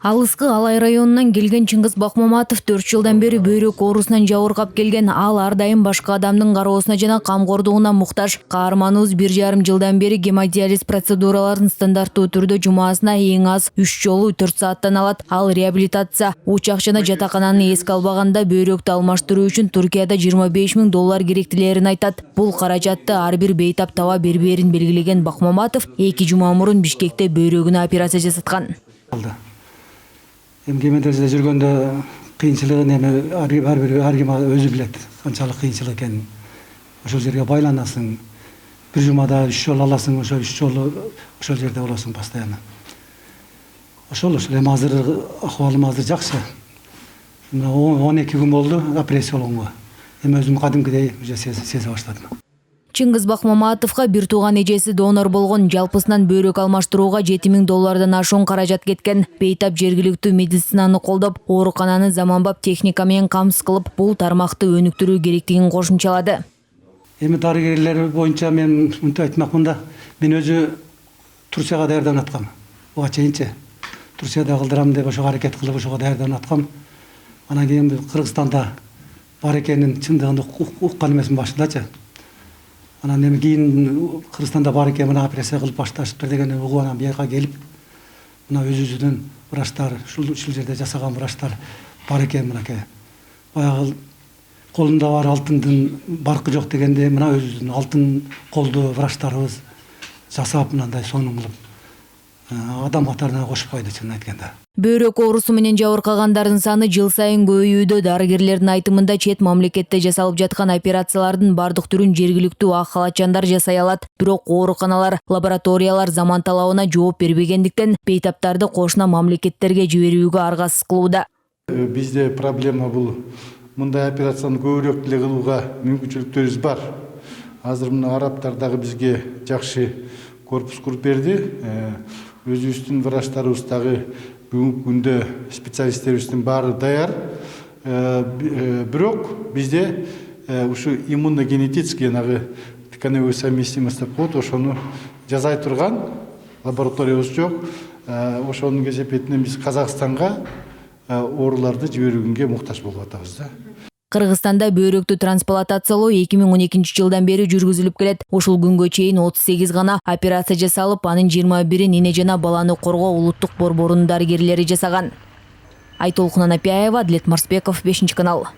Алыскы Алай районунан келген Чыңгыз Бакмаматов 4 жылдан бери бөйрөк оорусунан жабыркап келген. Ал ар дайым башка адамдын кароосуна жана камкордугуна муктаж. Каарманыбыз 1,5 жылдан бери гемодиализ процедураларын стандарттуу түрдө жумасына эң аз 3 жолу 4 сааттан алат. Ал реабилитация, учак жана жатакананы эске албаганда бөйрөктү алмаштыруу үчүн Туркияда $25,000 керектилерин айтат. Бул каражатты ар бир бейтап таба бербээрин белгилеген Бакмаматов 2 жума мурун Бишкекте бөйрөгүнө операция жасаткан. Гемодиализде жүргөндө кыйынчылыгын ар ким өзү билет, канчалык кыйынчылык экенин. Ошол жерге байланасың, бир жумада 3 жолу аласың, ошол 3 жолу ошол жерде болосуң постоянно. Ошол эми азыр акыбалым жакшы. 12 күн болду операция болгонго. Эми өзүм кадимкидей уже сезе баштадым. Чыңгыз Бакмаматовго бир тууган эжеси донор болгон. Жалпысынан бөйрөк алмаштырууга $7,000 ашуун каражат кеткен. Бейтап жергиликтүү медицинаны колдоп, оорукананы заманбап техника менен камсыз кылып, бул тармакты өнүктүрүү керектигин кошумчалады. Эми дарыгерлер боюнча мен мынтип айтмакмын да, мен өзү Турцияга даярданып аткам. Буга чейинчи Турцияда кылдырам деп ошого аракет кылып ошого даярданып аткам. Анан кийин Кыргызстанда бар экенин чындыгын уккан эмесмин башындачы. Анан эми кийин Кыргызстанда бар экен, мына операция кылып башташыптыр деген угуп анан бияка келип, мына өзүбүздүн врачтар, ушул жерде жасаган врачтар бар экен мынакей. Баягы колунда бар алтындын баркы жок дегенде, мына өзүбүздүн алтын колдуу врачтарыбыз жасап мындай сонун кылып адам катарына кошуп койду чынын айтканда. Бөйрөк оорусу менен жабыркагандардын саны жыл сайын көбөйүүдө. Дарыгерлердин айтымында чет мамлекетте жасалып жаткан операциялардын бардык түрүн жергиликтүү ак халатчандар жасай алат. Бирок ооруканалар, лабораториялар заман талабына жооп бербегендиктен бейтаптарды кошуна мамлекеттерге жиберүүгө аргасыз кылууда. Бизде проблема бул. Мындай операцияны көбүрөөк деле кылууга мүмкүнчүлүктөрүбүз бар. Азыр мына арабтар дагы бизге жакшы корпус куруп берди. Өзүбүздүн врачтарыбыз дагы бүгүнкү күндө специалисттерибиздин баары даяр. Бирок бизде ушу иммуногенетический тканевой совместимость деп коет, ошону жасай турган лабораториябыз жок. Ошонун кесепетинен биз Казакстанга ооруларды жиберүүгө муктаж болуп атабыз да. Кыргызстанда бөйрөктү трансплантациялоо 2012 жылдан бери жүргүзүлүп келет. Ушул күнгө чейин 38 гана операция жасалып, анын 21-ин эне жана баланы коргоо улуттук борборунун дарыгерлери жасаган. Айтолкун Анапияева, Адлет Марсбеков, 5 канал.